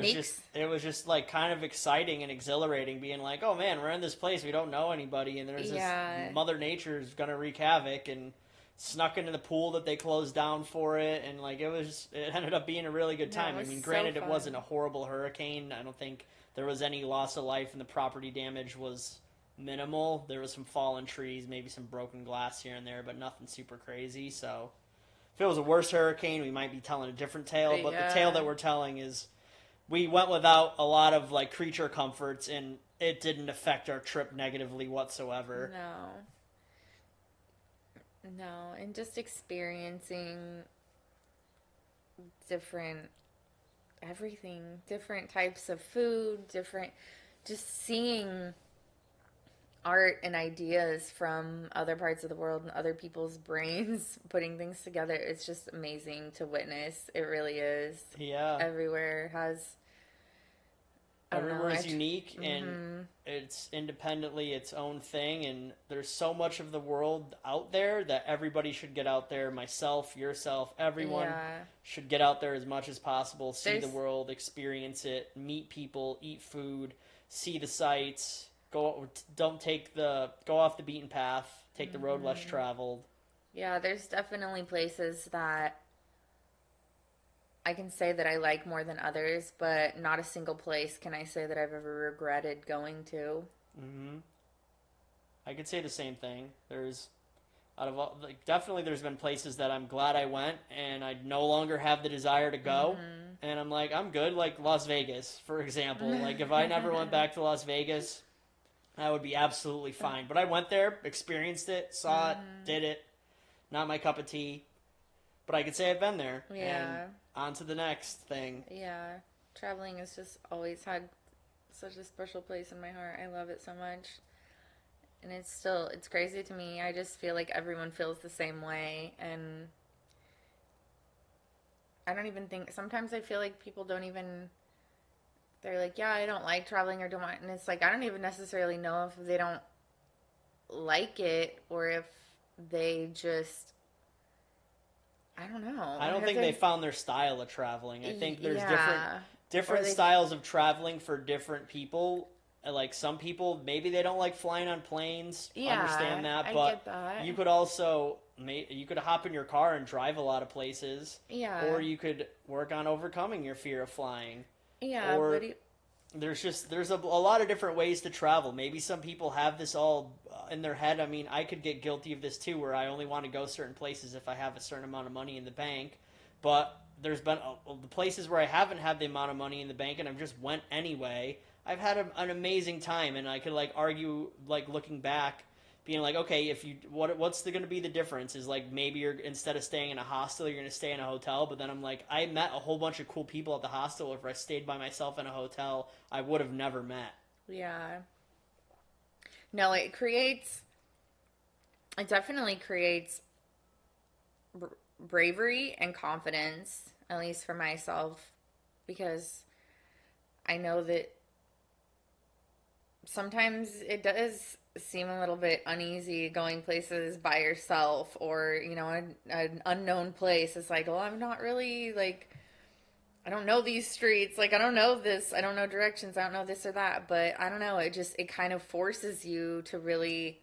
was just like kind of exciting and exhilarating, being like, "Oh man, we're in this place we don't know anybody, and there's this Mother Nature is gonna wreak havoc, and snuck into the pool that they closed down for it, and like it ended up being a really good time. No, I it mean, was granted, so it wasn't a fun. horrible hurricane. I don't think there was any loss of life, and the property damage was minimal. There was some fallen trees, maybe some broken glass here and there, but nothing super crazy. So if it was a worse hurricane, we might be telling a different tale. But the tale Yeah. that we're telling is we went without a lot of like creature comforts, and it didn't affect our trip negatively whatsoever. No. No, and just experiencing different everything, different types of food, different just seeing art and ideas from other parts of the world and other people's brains putting things together. It's just amazing to witness. It really is. Yeah, Everywhere has I don't know. everywhere is unique and it's independently its own thing, and there's so much of the world out there that everybody should get out there. Myself, yourself, everyone Yeah. should get out there as much as possible, see the There's world, experience it, meet people, eat food, see the sights. Go off the beaten path, take the road less traveled. yeah, there's definitely places that I can say that I like more than others, but not a single place can I say that I've ever regretted going to. I could say the same thing. There's out of all, like, definitely there's been places that I'm glad I went and I no longer have the desire to go, and I'm like I'm good, like Las Vegas for example. Like if I never went back to Las Vegas, I would be absolutely fine. But I went there, experienced it, saw it, did it. Not my cup of tea, but I could say I've been there. And Yeah, on to the next thing. yeah. Traveling has just always had such a special place in my heart. I love it so much. And it's crazy to me. I just feel like everyone feels the same way. And I don't even think, sometimes I feel like people don't even, they're like, yeah, I don't like traveling or don't want, and it's like, I don't even necessarily know if they don't like it or if they just, I don't know. I don't If think they found their style of traveling. I think there's different yeah. different Or they, styles of traveling for different people. Like some people, maybe they don't like flying on planes. yeah, Understand that, I but get that. you could also you could hop in your car and drive a lot of places, Yeah. or you could work on overcoming your fear of flying. Yeah, Or but there's a lot of different ways to travel. Maybe some people have this all in their head. I mean, I could get guilty of this too, where I only want to go certain places if I have a certain amount of money in the bank. But there's been the places where I haven't had the amount of money in the bank and I've just went anyway. I've had an amazing time, and I could like argue, like looking back, being like, okay, if you what's going to be the difference is like maybe you're instead of staying in a hostel, you're going to stay in a hotel. But then I'm like, I met a whole bunch of cool people at the hostel. If I stayed by myself in a hotel, I would have never met. yeah. No, it definitely creates bravery and confidence, at least for myself, because I know that sometimes it does seem a little bit uneasy going places by yourself or, an unknown place. It's like, well, I'm not really like, I don't know these streets. Like, I don't know this. I don't know directions. I don't know this or that. But I don't know. It kind of forces you to really,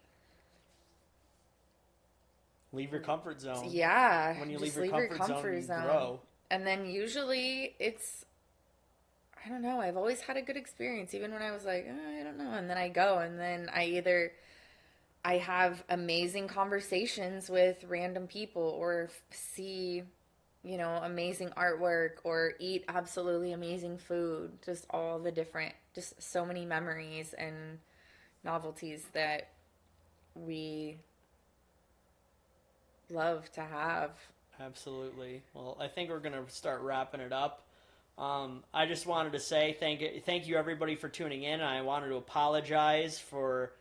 Leave your comfort zone. yeah, When you just leave leave your your comfort zone, comfort you zone. grow. And then usually I don't know. I've always had a good experience, even when I was like, I don't know. And then I go, and then I have amazing conversations with random people, or see, amazing artwork, or eat absolutely amazing food. Just all the different, just so many memories and novelties that we love to have. Absolutely. Well, I think we're going to start wrapping it up. I just wanted to say thank you everybody for tuning in. I wanted to apologize for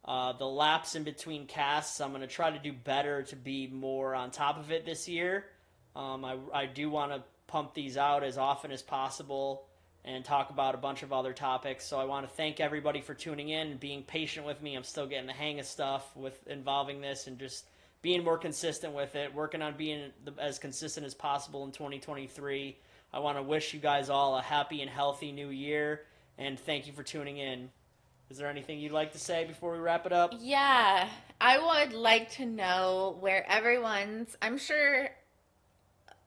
the lapse in between casts. I'm going to try to do better to be more on top of it this year. I do want to pump these out as often as possible and talk about a bunch of other topics. So I want to thank everybody for tuning in and being patient with me. I'm still getting the hang of stuff with involving this and just being more consistent with it, working on being as consistent as possible in 2023. I want to wish you guys all a happy and healthy new year, and thank you for tuning in. Is there anything you'd like to say before we wrap it up? Yeah, I would like to know where I'm sure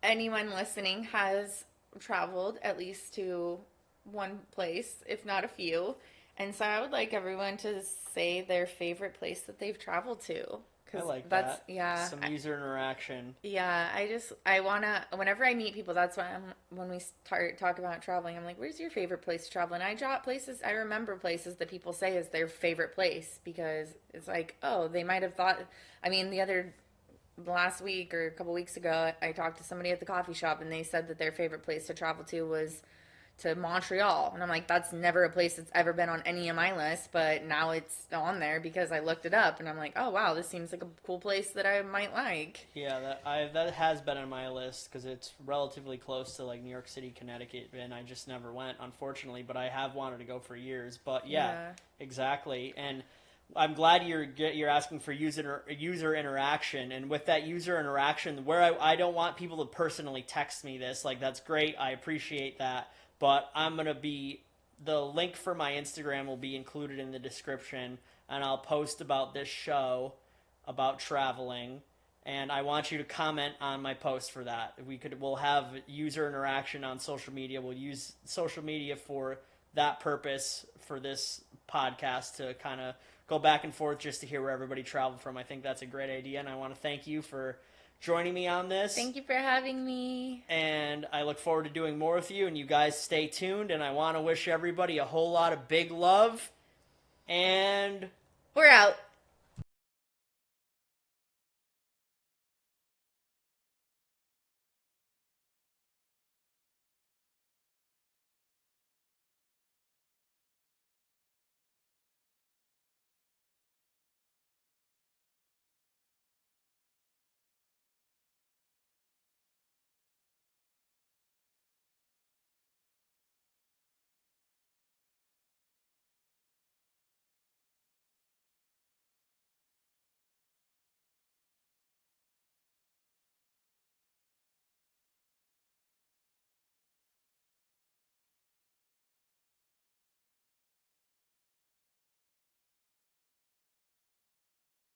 anyone listening has traveled at least to one place, if not a few. And so I would like everyone to say their favorite place that they've traveled to. I like that's, that. Yeah. Some user interaction. Yeah, I want to, whenever I meet people, that's when we start talking about traveling, I'm like, where's your favorite place to travel? And I remember places that people say is their favorite place because it's like, oh, they might have thought, I mean, last week or a couple weeks ago, I talked to somebody at the coffee shop and they said that their favorite place to travel to was to Montreal. And I'm like, that's never a place that's ever been on any of my lists, but now it's on there because I looked it up and I'm like, oh wow, this seems like a cool place that I might like. Yeah, that has been on my list because it's relatively close to like New York City, Connecticut, and I just never went, unfortunately, but I have wanted to go for years. But yeah. Exactly. And I'm glad you're asking for user interaction, and with that user interaction, where I don't want people to personally text me this, like that's great, I appreciate that, but the link for my Instagram will be included in the description, and I'll post about this show, about traveling, and I want you to comment on my post for that. We'll have user interaction on social media. We'll use social media for that purpose for this podcast to kind of go back and forth just to hear where everybody traveled from. I think that's a great idea, and I want to thank you for joining me on this. Thank you for having me. And I look forward to doing more with you, and you guys stay tuned, and I want to wish everybody a whole lot of big love, and we're out.